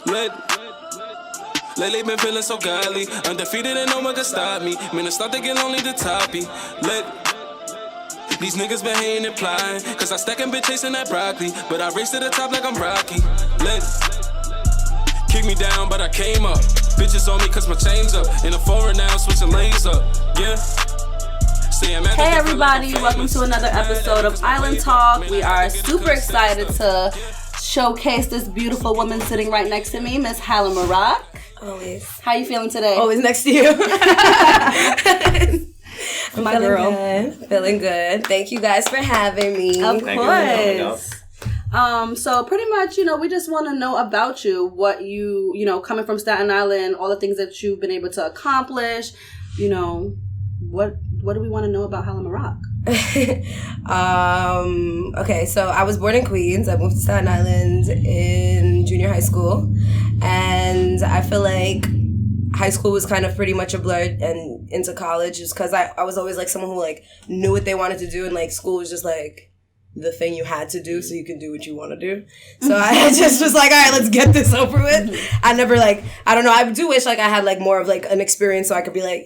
Lately been feeling so godly, undefeated and no one can stop me. Man, it's start to get lonely to top me. These niggas been hating and plotting, cause I stack and been chasing that broccoli. But I race to the top like I'm Rocky. Kick me down, but I came up. Bitches on me cause my chain's up. In a foreign now, switching lanes up. Yeah. Hey everybody, welcome to another episode of Island Talk. We are super excited to showcase this beautiful woman sitting right next to me, Miss Hala Maroc. Always. How you feeling today? Always next to you. I'm my girl. Feeling good. Thank you guys for having me. Of course. So pretty much, we just want to know about you, what you coming from Staten Island, all the things that you've been able to accomplish, what do we want to know about Hala Maroc? Okay, so I was born in Queens. I moved to Staten Island in junior high school, and I feel like high school was kind of pretty much a blur and into college just because I was always like someone who like knew what they wanted to do, and like school was just like the thing you had to do so you can do what you want to do. So I just was like, all right, let's get this over with. I never I don't know, I do wish like I had like more of like an experience so I could be like,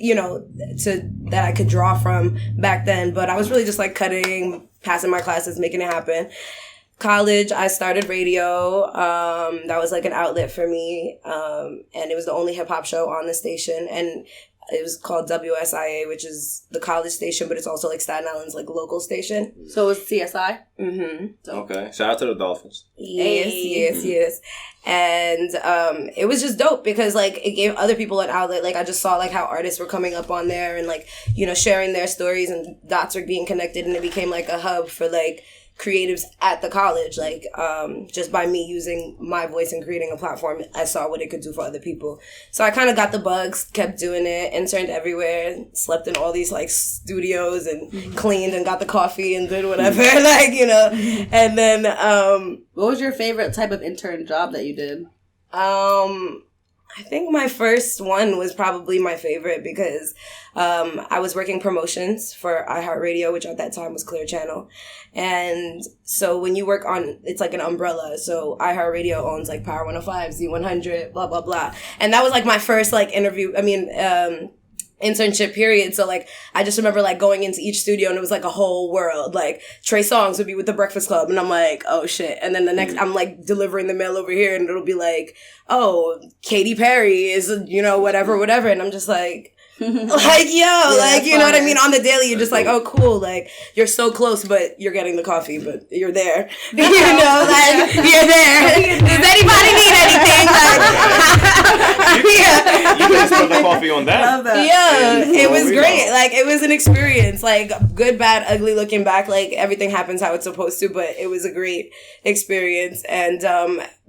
that I could draw from back then. But I was really just like cutting, passing my classes, making it happen. College, I started radio. That was like an outlet for me. And it was the only hip hop show on the station. And it was called WSIA, which is the college station, but it's also like Staten Island's like local station. So it's CSI? Mm-hmm. Okay. Shout out to the Dolphins. Yes. And it was just dope because like it gave other people an outlet. Like I just saw like how artists were coming up on there and like, sharing their stories and dots were being connected, and it became like a hub for like creatives at the college. Like just by me using my voice and creating a platform, I saw what it could do for other people. So I kind of got the bugs, kept doing it, interned everywhere, slept in all these like studios and cleaned and got the coffee and did whatever. And then what was your favorite type of intern job that you did? I think my first one was probably my favorite because I was working promotions for iHeartRadio, which at that time was Clear Channel. And so when you work on, it's like an umbrella. So iHeartRadio owns like Power 105, Z100, blah, blah, blah. And that was like my first like internship period. So like I just remember like going into each studio and it was like a whole world. Like Trey Songz would be with the Breakfast Club and I'm like, oh shit. And then the next I'm like delivering the mail over here and it'll be like, oh, Katy Perry is whatever, and I'm just like you know what I mean? On the daily, you're just like, oh, cool. Like, you're so close, but you're getting the coffee, but you're there. You're there. Does anybody need anything? You can spill the coffee on that. Yeah, it was great. Like, it was an experience. Like, good, bad, ugly, looking back. Like, everything happens how it's supposed to, but it was a great experience. And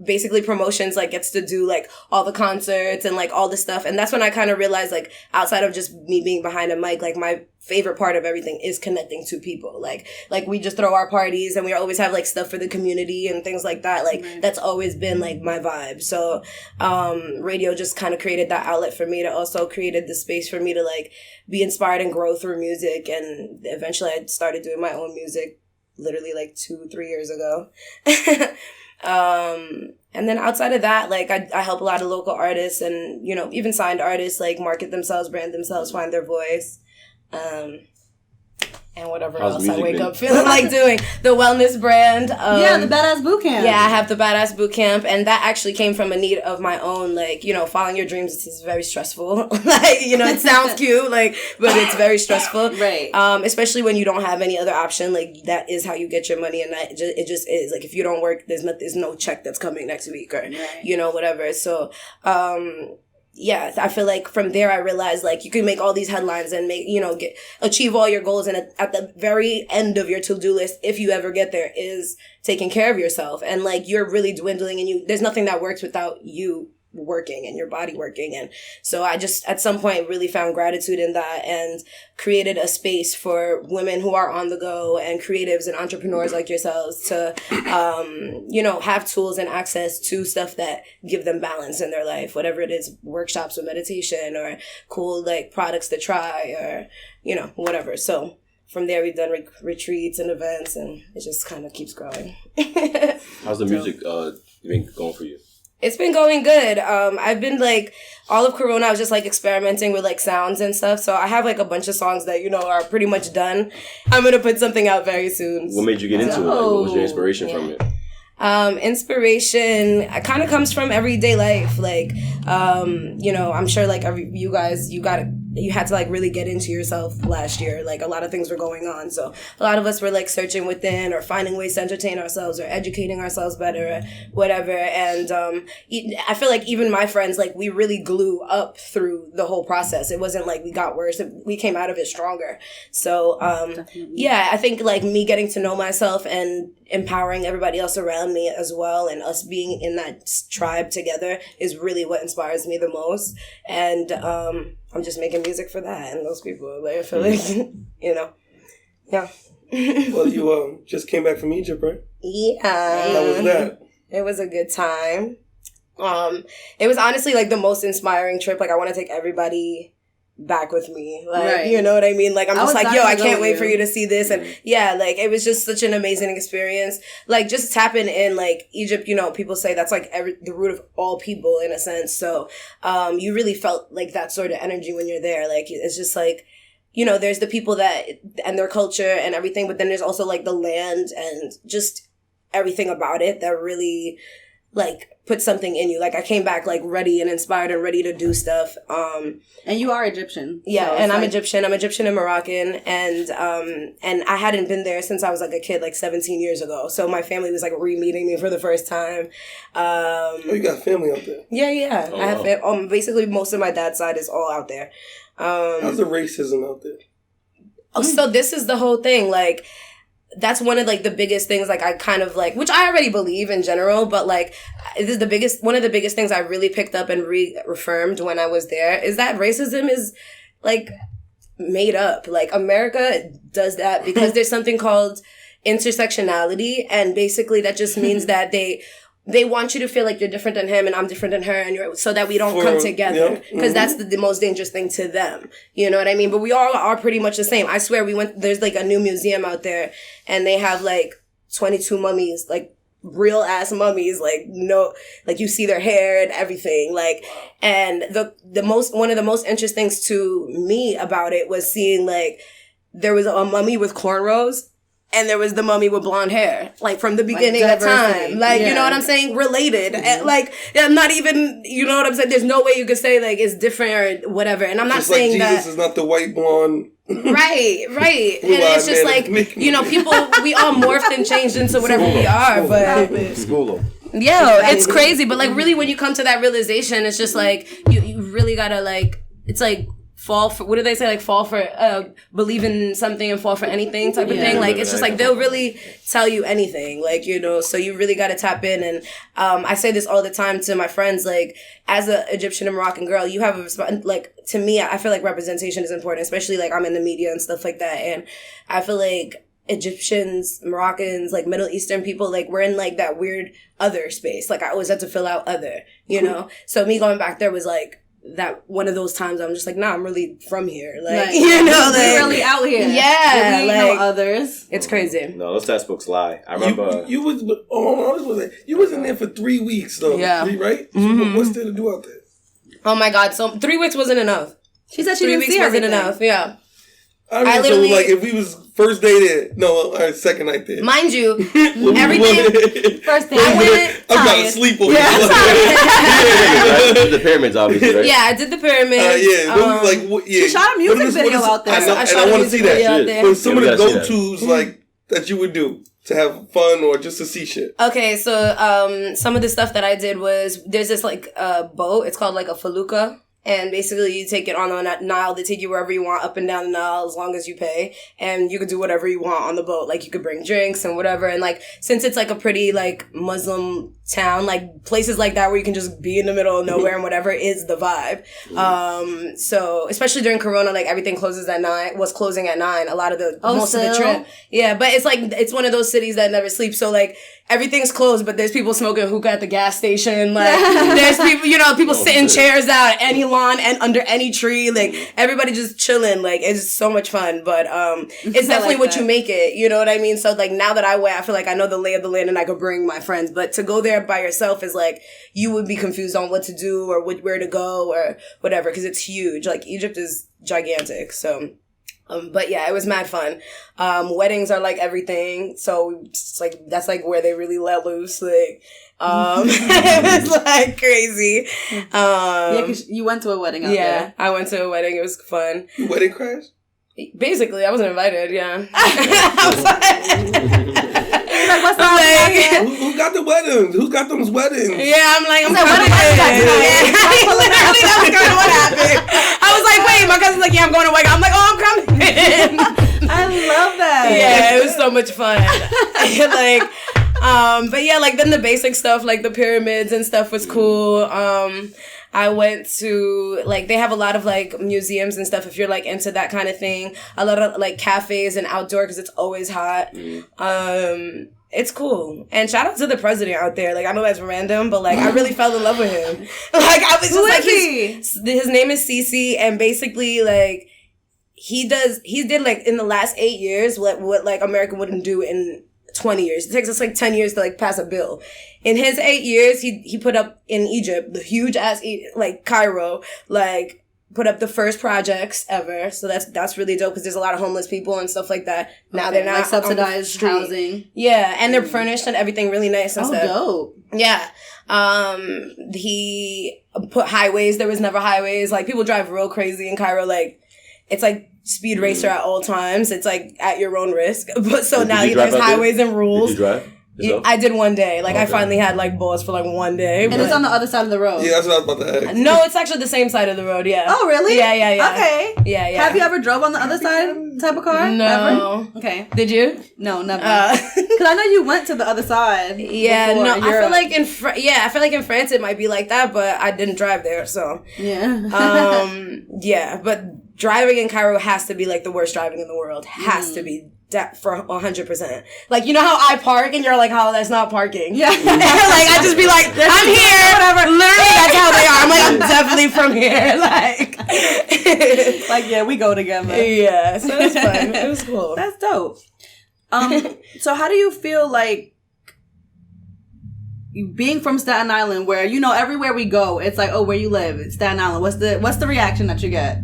basically, promotions, like, gets to do, like, all the concerts and, like, all the stuff. And that's when I kind of realized, like, outside of just me being behind a mic, like my favorite part of everything is connecting to people. Like we just throw our parties and we always have like stuff for the community and things like that. Like that's always been like my vibe. So radio just kind of created that outlet for me, to also created the space for me to like be inspired and grow through music. And eventually I started doing my own music literally like 2-3 years ago. And then outside of that, like, I help a lot of local artists and, even signed artists, like, market themselves, brand themselves, find their voice, and whatever else I wake up feeling like doing. The wellness brand. The Badass Bootcamp. Yeah, I have the Badass Bootcamp, and that actually came from a need of my own. Like, following your dreams is very stressful. Like, it sounds cute, like, but it's very stressful. Right. Especially when you don't have any other option. Like, that is how you get your money, and it just is. Like, if you don't work, there's no check that's coming next week or, whatever. So, yeah, I feel like from there I realized like you can make all these headlines and make, achieve all your goals. And at the very end of your to-do list, if you ever get there, is taking care of yourself. And like you're really dwindling and there's nothing that works without you working and your body working. And so I just at some point really found gratitude in that and created a space for women who are on the go and creatives and entrepreneurs like yourselves to have tools and access to stuff that give them balance in their life, whatever it is, workshops or meditation or cool like products to try or whatever. So from there we've done retreats and events and it just kind of keeps growing. How's the music been going for you? It's been going good. I've been like, all of Corona, I was just like experimenting with like sounds and stuff. So I have like a bunch of songs that, you know, are pretty much done. I'm going to put something out very soon. What made you get into it? Like, what was your inspiration from it? Inspiration kind of comes from everyday life. Like, you know, I'm sure like you guys, you had to like really get into yourself last year. Like a lot of things were going on. So a lot of us were like searching within or finding ways to entertain ourselves or educating ourselves better or whatever. And, I feel like even my friends, like we really grew up through the whole process. It wasn't like we got worse. We came out of it stronger. So, yeah, I think like me getting to know myself and empowering everybody else around me as well, and us being in that tribe together is really what inspires me the most. And I'm just making music for that and those people. Like I feel like, you know, yeah. Well, you just came back from Egypt, right? Yeah. How was that? It was a good time. It was honestly like the most inspiring trip. Like I want to take everybody back with me, like you know what I mean, like I'm just like, yo, I can't wait for you to see this. And yeah, like it was just such an amazing experience, like just tapping in. Like Egypt, you know, people say that's like the root of all people in a sense, so you really felt like that sort of energy when you're there. Like it's just like, you know, there's the people that and their culture and everything, but then there's also like the land and just everything about it that really like put something in you. Like I came back like ready and inspired and ready to do stuff. And you are Egyptian. Yeah, so and I'm Egyptian. I'm Egyptian and Moroccan, and I hadn't been there since I was like a kid, like 17 years ago. So my family was like re-meeting me for the first time. Oh, you got family out there? Yeah. Oh, I have basically most of my dad's side is all out there. How's the racism out there? Oh, so this is the whole thing, like. That's one of like the biggest things, like I kind of like, which I already believe in general, but like this is one of the biggest things I really picked up and reaffirmed when I was there is that racism is like made up. Like America does that because there's something called intersectionality, and basically that just means that they want you to feel like you're different than him and I'm different than her, and so that we don't come together, because that's the most dangerous thing to them. You know what I mean? But we all are pretty much the same. I swear there's like a new museum out there and they have like 22 mummies, like real ass mummies, like no, like you see their hair and everything. Like, and one of the most interesting things to me about it was seeing like there was a mummy with cornrows. And there was the mummy with blonde hair, like from the beginning of time. Like, you know what I'm saying? Related. And, like, I'm not even, you know what I'm saying? There's no way you could say, like, it's different or whatever. And I'm not just saying like Jesus is not the white blonde. Right. And it's just like, you know, people, we all morphed and changed into whatever we are. But School them. Yo, it's crazy. But, like, really, when you come to that realization, it's just like, you really gotta, like, it's like, fall for, what do they say, like fall for believe in something and fall for anything type of thing. Like it's just like they'll really tell you anything, like, you know, so you really got to tap in. And I say this all the time to my friends, like as a Egyptian and Moroccan girl, you have a like, to me, I feel like representation is important, especially like I'm in the media and stuff like that, and I feel like Egyptians, Moroccans, like Middle Eastern people, like we're in like that weird other space. Like I always had to fill out other, you know. So me going back there was like that one of those times I'm just like, nah, I'm really from here. Like, you know, like, we're really out here. Yeah. We ain't no others. It's crazy. No, those textbooks lie. I remember. You was in there for 3 weeks though. Yeah. Right? Mm-hmm. What's there to do out there? Oh my God. So 3 weeks wasn't enough. She said she 3 didn't weeks see wasn't everything. enough. Yeah. I literally, so like if we was first day there, no, our second night there. Mind you, everything. First day, I'm trying to sleep on The pyramids, obviously, right? Yeah, I did the pyramids. She shot a music video out there. I want to see that. But some of the go-tos like that you would do to have fun or just to see shit. Okay, so some of the stuff that I did was there's this like boat. It's called like a felucca. And basically, you take it on the Nile. They take you wherever you want, up and down the Nile, as long as you pay. And you could do whatever you want on the boat. Like, you could bring drinks and whatever. And, like, since it's, like, a pretty, like, Muslim town, like, places like that where you can just be in the middle of nowhere and whatever is the vibe. So, especially during Corona, like, everything was closing at 9. A lot of most of the trip. Yeah, but it's, like, it's one of those cities that never sleep. So, like, everything's closed, but there's people smoking hookah at the gas station. Like, there's people, you know, people sitting chairs out at any lawn and under any tree. Like, everybody just chilling. Like, it's so much fun. But it's definitely like what you make it. You know what I mean? So, like, now that I went, I feel like I know the lay of the land and I could bring my friends. But to go there there by yourself is like, you would be confused on what to do or where to go or whatever, because it's huge. Like, Egypt is gigantic. So, but yeah, it was mad fun. Weddings are like everything. So it's like, that's like where they really let loose. Like, it was like crazy. Yeah, because you went to a wedding out there. Yeah, I went to a wedding. It was fun. Wedding crash? Basically, I wasn't invited, yeah. I was like, what's up? Who got the weddings? Who got those weddings? Yeah, I'm coming. Literally, that was kind of what happened. I was like, wait, my cousin's like, yeah, I'm going to wedding. I'm like, oh, I'm coming. I love that. Yeah, it was so much fun. But yeah, like, then the basic stuff, like the pyramids and stuff was cool. I went to, like, they have a lot of, like, museums and stuff if you're, like, into that kind of thing. A lot of, like, cafes and outdoor because it's always hot. It's cool. And shout out to the president out there. Like, I know that's random, but, like, I really fell in love with him. Like, I was just like, his name is Sisi, and basically, like, he did, like, in the last 8 years what like, America wouldn't do in 20 years. It takes us like 10 years to like pass a bill. In his 8 years, he put up in Egypt, the huge ass, like Cairo, like put up the first projects ever. So that's really dope because there's a lot of homeless people and stuff like that. Now they're not like subsidized housing. Yeah. And they're furnished and everything really nice and stuff. Dope. Yeah. He put highways. There was never highways. Like, people drive real crazy in Cairo. Like, it's like speed racer at all times. It's like at your own risk. But so now there's highways and rules. Did you drive? Yeah, I did one day. Like, okay. I finally had like balls for like one day. And it's on the other side of the road. Yeah, that's what I was about to ask. No, it's actually the same side of the road. Yeah. Oh, really? Yeah. Okay. Yeah. Have you ever drove on the other side type of car? No. Ever? Okay. Did you? No, never. Because I know you went to the other side. Yeah. No, I feel like in France it might be like that, but I didn't drive there, so. Yeah. Yeah, but driving in Cairo has to be like the worst driving in the world. Has to be. That for 100%. Like, you know how I park and you're like, oh, that's not parking. Yeah. Like, I just be like, I'm here. Whatever. Literally, that's how they are. I'm like, I'm definitely from here. Like, yeah, we go together. Yeah. So it was fun. It was cool. That's dope. So how do you feel like being from Staten Island, where, you know, everywhere we go, it's like, oh, where you live? It's Staten Island. What's the reaction that you get?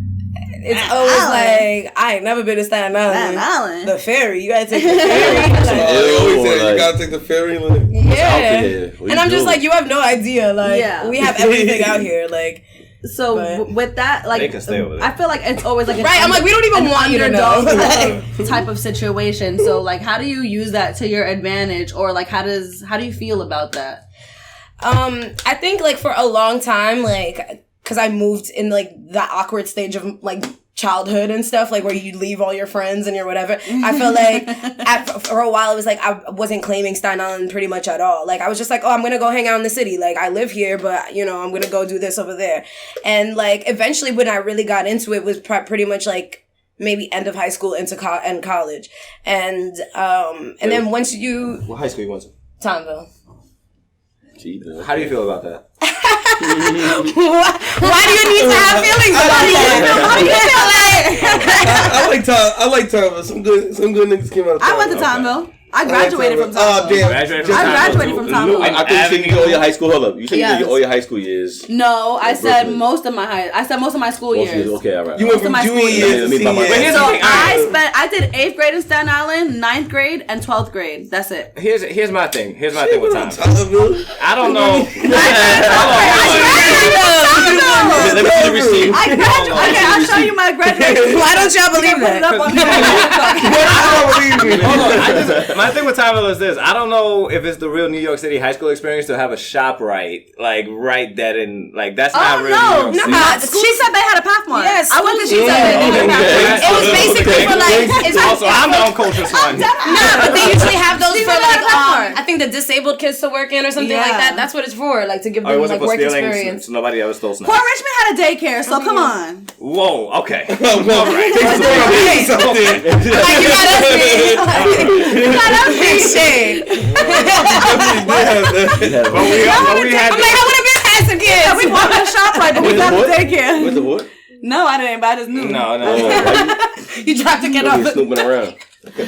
It's always like, I ain't never been to Staten Island. Staten Island. The ferry. You gotta take the ferry. They always say you gotta take the ferry. Like, yeah. And I'm just like, you have no idea. Like, we have everything out here. Like, so with that, like, they can stay over there. I feel like it's always like right. I'm like, we don't even want you to know. Like, type of situation. So, like, how do you use that to your advantage, or like, how do you feel about that? I think, like, for a long time, like, because I moved in, like, the awkward stage of, like, childhood and stuff, like, where you leave all your friends and your whatever. I felt like, for a while, it was like, I wasn't claiming Staten Island pretty much at all. Like, I was just like, oh, I'm gonna go hang out in the city. Like, I live here, but, you know, I'm gonna go do this over there. And, like, eventually, when I really got into it, was pretty much, like, maybe end of high school into college. And then once you... What high school you went to? Townville. How do you feel about that? Why do you need to have feelings about that? I like Townville. Some good niggas came out of Townville. I went to Townville. I graduated from Townville. Oh, damn. I graduated from Townville. I thought you said you did all your high school. Hold up. You said you did all your high school years. No, I said most of my school years. Okay, all right. You went from junior year to senior year. So I did 8th grade in Staten Island, 9th grade, and 12th grade. That's it. Here's my thing. Here's my thing with time. I don't know. Let me see the receipt. I graduated. Okay, I'll show you my graduation. Why don't y'all believe that? Hold on. My thing with Townville is this. I don't know if it's the real New York City high school experience to have a shop right dead in, like, that's not real New York City. She said they had a Pathmark. Yes, I went to She said they had a Pathmark. It was basically for, like... Also, I'm the unconscious one. No, but they usually have those for, like, I think the disabled kids to work in or something like that. That's what it's for, like, to give them, like, work experience. So nobody ever stole snacks. Port Richmond had a daycare, so come on. Whoa, okay. Like, All right. you got us beat. You got us beat. Shit. I'm like, I would have been past again. Yeah, we wanted a shop right, but we got a daycare. With the what? No, I didn't, but I just knew. No. You dropped the kid off. Snooping around.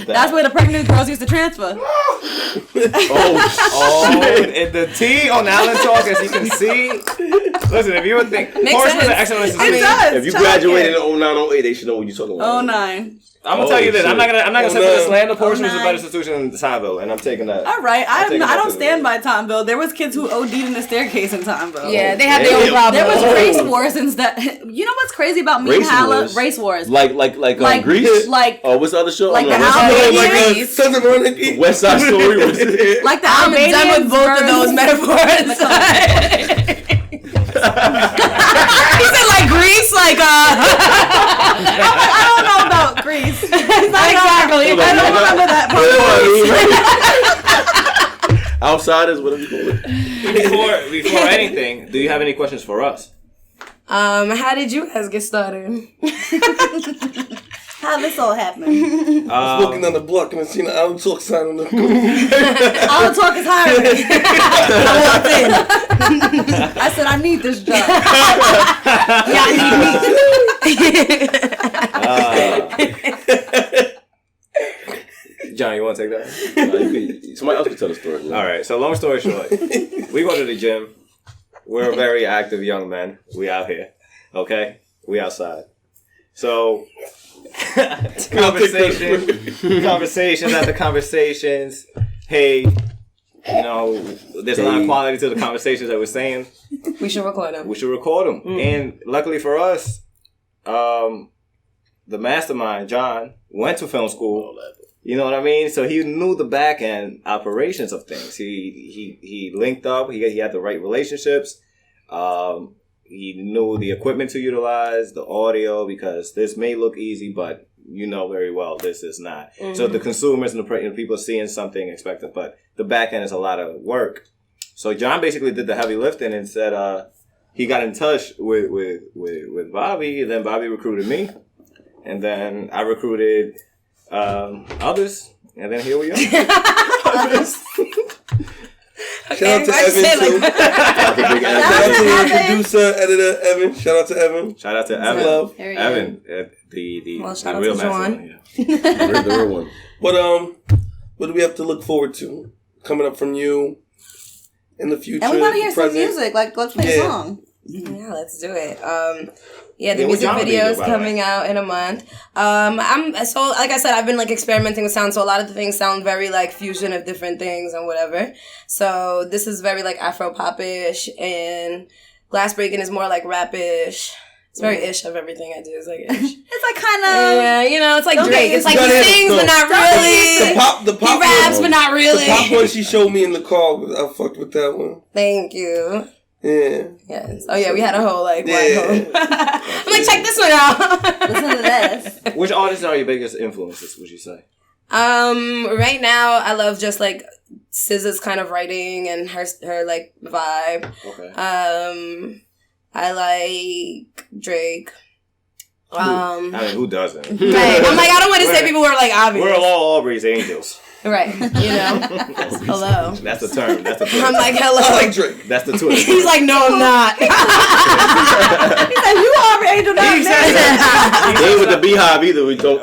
That's where the pregnant girls used to transfer. And the T on Allen Talk, as you can see. Listen, if you would think Forest was an excellent institution. It does. If you graduated in 09, 08, they should know what you're talking about. 09. I'm gonna tell you this. I'm not gonna say the slander portion is a better institution than Timeville, and I'm taking that. All right, I don't stand by Timeville. There was kids who OD'd in the staircase in Timeville. Yeah, they had their own problem. There was race wars and stuff. You know what's crazy about me and Hala? Race wars. Like Grease. Like what's the other show? Like the Albanians. West Side Story. Like the I'm done with both of those metaphors. He said like Grease, like I don't know about Grease. Exactly. I don't remember that part. Outsiders, whatever you call it. Before anything, do you have any questions for us? How did you guys get started? How this all happened? I was walking down the block and I seen an Allen Talk sign on the corner. Allen Talk is hiring. I walked in. I said, I need this job. Yeah, I need me. John, you want to take that? Somebody else can tell the story. Man. All right. So long story short, we go to the gym. We're very active young men. We out here. Okay? We outside. So conversations after conversations. Hey, there's a lot of quality to the conversations that we're saying. We should record them. Mm-hmm. And luckily for us, the mastermind, John, went to film school. You know what I mean? So he knew the back end operations of things. He linked up. He had the right relationships. He knew the equipment to utilize, the audio, because this may look easy, but you know very well this is not. Mm-hmm. So the consumers and the people seeing something expected, but the back end is a lot of work. So John basically did the heavy lifting and said he got in touch with Bobby, and then Bobby recruited me, and then I recruited others, and then here we are. Shout out to Evan too. Shout out to the producer, editor, Evan. Shout out to Evan. Shout out to Evan. Love. Evan, the real master. The real one. What do we have to look forward to coming up from you in the future? And we want to hear some music. Like, let's play a song. Yeah, let's do it. The music video is coming out in a month. Like I said, I've been like experimenting with sound, so a lot of the things sound very like fusion of different things and whatever. So this is very like Afro pop-ish, and Glass Breaking is more like rap-ish. It's very ish of everything I do. It's like ish. It's like kind of it's like Drake. It's like he sings but not really. The pop he raps but not really. The pop one she showed me in the car, I fucked with that one. Thank you. Yeah. Yes. Oh yeah, we had a whole like home. I'm like, check this one out. Listen to this. Which artists are your biggest influences, would you say? Right now I love just like SZA's kind of writing and her like vibe. Okay. I like Drake. I mean, who doesn't? Right. I'm like, I don't want to say people who are like obvious. We're all Aubrey's angels. Right. Hello. That's the term. I'm like, hello. I like Drake. That's the twist. He's like, no, I'm not. He said, you Aubrey angel, not me. He ain't with the Beehive either. We don't.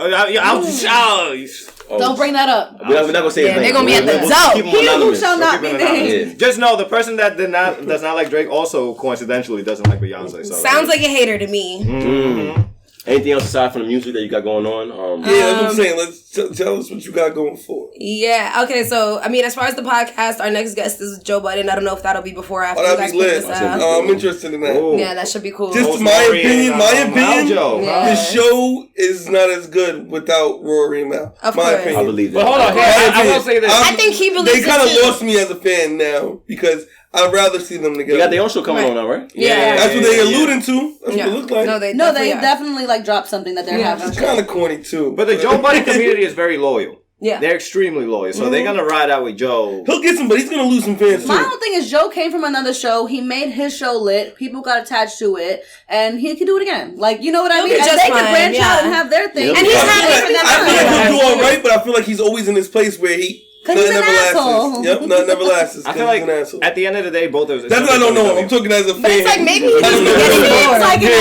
Don't bring that up. We're not gonna say his name. They're gonna be at the door. He who shall not be named. Just know the person that does not like Drake also coincidentally doesn't like Beyonce. So sounds like a hater to me. Mm-hmm. Anything else aside from the music that you got going on? That's what I'm saying. Let's tell us what you got going for. Yeah. Okay. So, I mean, as far as the podcast, our next guest is Joe Budden. I don't know if that'll be before or after you guys put this out. I'm interested in that. Ooh. Yeah, that should be cool. Just my opinion. Yeah. The show is not as good without Rory and Mal. Of my course. opinion. I believe that. But hold on, I will say this. I think he believes they kind of it too. lost me as a fan now because I'd rather see them together. They got their own show coming on now, right? Yeah. That's what they alluding to. That's what it looks like. No, they definitely like dropped something that they're having. It's kind of corny too. But the Joe Budden community is very loyal. Yeah. They're extremely loyal. So they're going to ride out with Joe. He'll get some, but he's going to lose some fans too. My whole thing is Joe came from another show. He made his show lit. People got attached to it. And he can do it again. Like, you know what I mean? And they can branch out and have their thing. And he's happy for them. I feel like he'll do all right, but I feel like he's always in this place where he Because he's an asshole. Yep, nothing ever lasts. I feel like at the end of the day, both of us. That's what I don't know. I'm talking as a fan. But it's like maybe he's getting bored. Like an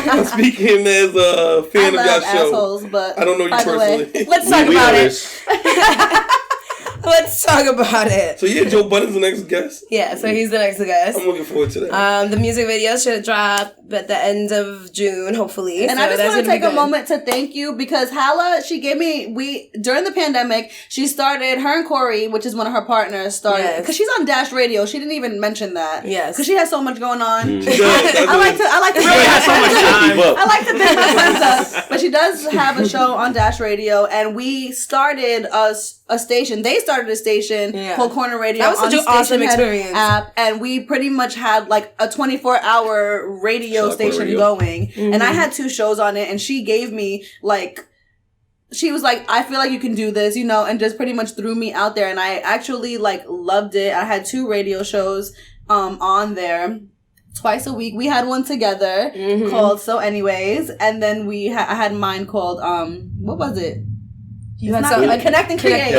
asshole. I'm speaking as a fan of y'all show. Assholes, but I don't know you personally. Let's talk about it. Let's talk about it. So yeah, Joe Budden's the next guest. Yeah, so he's the next guest. I'm looking forward to that. The music video should drop at the end of June, hopefully. And I just want to take a moment to thank you because Hala, she gave me, during the pandemic, she started, her and Corey, which is one of her partners, started, because she's on Dash Radio. She didn't even mention that. Yes. Because she has so much going on. I like to really has so much time. I like to big my friends up. But she does have a show on Dash Radio, and we started a station. They started a station called Corner Radio. That was such an awesome experience. App, and we pretty much had like a 24-hour radio station going. Mm-hmm. And I had 2 shows on it, and she gave me like, she was like, I feel like you can do this, you know, and just pretty much threw me out there. And I actually like loved it. I had 2 radio shows on there. Twice a week. We had one together called So Anyways, and then I had mine called what was it? You had something Connect and Create.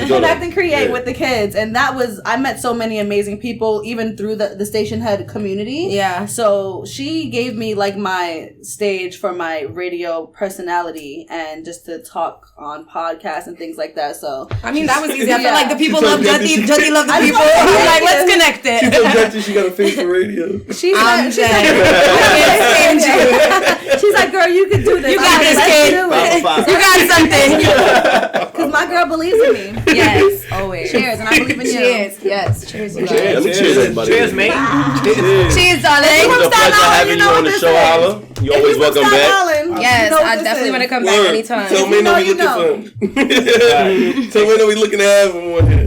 Connect and Create with the kids. And that was, I met so many amazing people, even through the station head community. Yeah. So she gave me like my stage for my radio personality and just to talk on podcasts and things like that. So I mean, that was easy. I feel like the people love Juddy. Juddy love the people. Like, let's connect it. She told Juddy she got a face for radio. She's like, girl, you can do this. You got this, kid. You got something. Because my girl believes in me. Yes, always. Cheers, and I believe in you. Cheers. Yes. Cheers, you guys. Cheers, everybody. Cheers, mate. Cheers, darling. It was a pleasure having you on the show, Hala. You always welcome back. Yes, I definitely want to come back anytime. Tell me no, we looking for him. Tell me no, we looking to have him on here.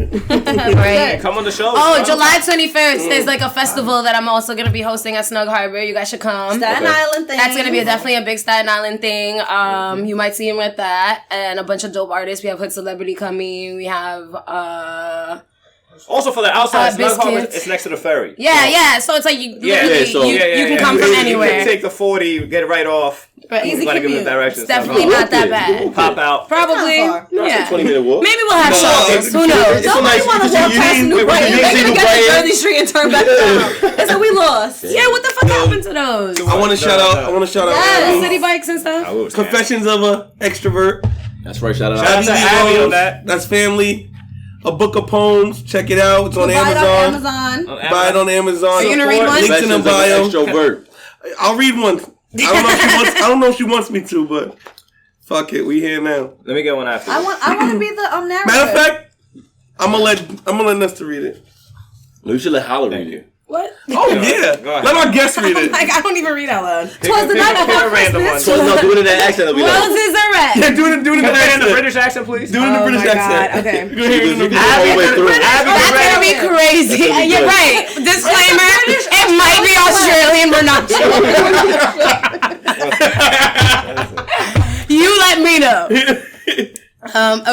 Right. Come on the show. Oh, July 21st. There's like a festival that I'm also going to be hosting at Snug Harbor. You guys should come. Staten Island thing. That's going to be definitely a big Staten Island thing. You might see him with that. And a bunch of dope artists. We have Hood Celebrity coming. We have also for the outside, Snug Harbor, it's next to the ferry. Yeah. So it's like you can come from anywhere. You can take the 40, get it right off. Easy Like commute. It's definitely not that bad. Pop out. Probably. Yeah. 20-minute walk. Maybe we'll have shows. Who knows? Nobody want to walk past New Brighton. They're going to get to Jersey Street and turn back down. And so we lost. Yeah, what the fuck happened to those? I want to shout out. City bikes and stuff. Confessions of an Extrovert. That's right. Shout out to Abby on that. That's family. A book of poems. Check it out. It's on Amazon. Buy it on Amazon. Are you gonna read one? Links in the bio. Extrovert. I'll read one. I don't know if she wants me to, but fuck it. We here now. Let me get one after. I want to be the narrator. Matter of fact, I'm gonna let Nesta read it. No, you should let Hala read it. What? Oh yeah. Let our guest read it. Like I don't even read out loud. Twas the night before Christmas. So no, do it in that accent. That'll be like. Roses are red. Yeah, do it in the accent. the British accent, please. Do it in the British accent. Okay. Go ahead. All the way through. That's gonna be crazy. You're right. Disclaimer: it might be Australian. We're not sure. You let me know.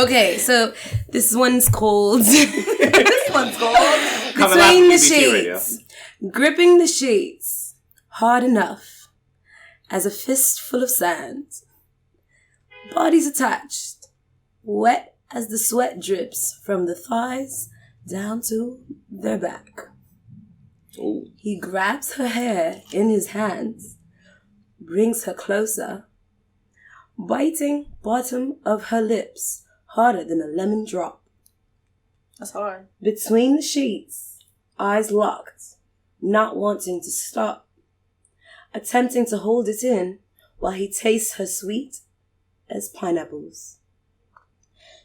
Okay, so this one's called. Between the Sheets. Gripping the sheets hard enough as a fistful of sand. Bodies attached, wet as the sweat drips from the thighs down to their back. Ooh. He grabs her hair in his hands, brings her closer, biting bottom of her lips harder than a lemon drop. That's hard. Between the sheets, eyes locked, not wanting to stop, attempting to hold it in while he tastes her sweet as pineapples.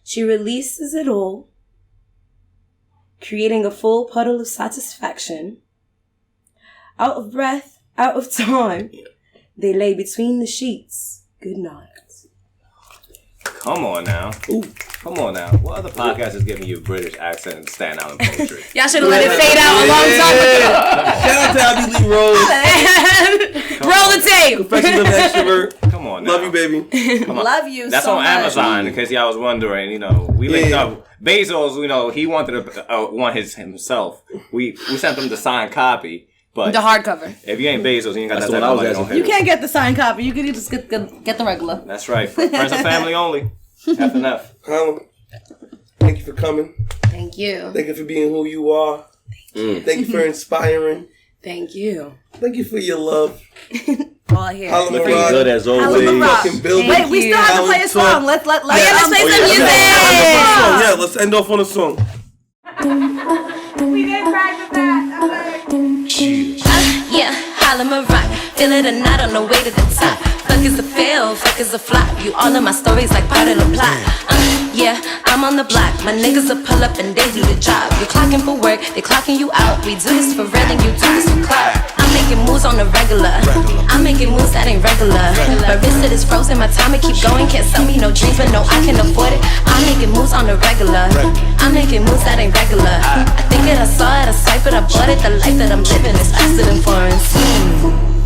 She releases it all, creating a full puddle of satisfaction. Out of breath, out of time, they lay between the sheets. Good night. Come on now. Ooh. Come on now. What other podcast is giving you a British accent and Staten Island poetry? Y'all should have let it fade out a long time ago. Shout out to Abby Lee Rose. Roll the tape. Confessions of an Extrovert. Come on now. Love you, baby. Come on. Love you That's so on much. Amazon, in case y'all was wondering. You know, we linked up. Bezos, he wanted to want his himself. We sent him the signed copy. But the hardcover. If you ain't Bezos, you ain't got that type of money. You can't get the signed copy. You can just get the regular. That's right. Friends and family only. F and F. Thank you for coming. Thank you. Thank you for being who you are. Thank you for inspiring. Thank you. Thank you for your love. All here. Hala Looking Maroc. good as always. Hala Maroc. Fucking building. Wait, we still have to play a song. Let's let's play some music. Yeah, let's end off on a song. We didn't practice that. Yeah, Hala Maroc. Feel it or not on the way to the top. Fuck is a fail, fuck is a flop. You all of my stories like part of the plot. Yeah, I'm on the block. My niggas will pull up and they do the job. You clocking for work, they clocking you out. We do this for real and you do this for clout. I'm making moves on the regular. I'm making moves that ain't regular. My wrist it is frozen, my time to keep going. Can't sell me no dreams, but no, I can afford it. I'm making moves on the regular. I'm making moves that ain't regular. I think that I saw it, I swipe it, I bought it. The life that I'm living is faster than foreign.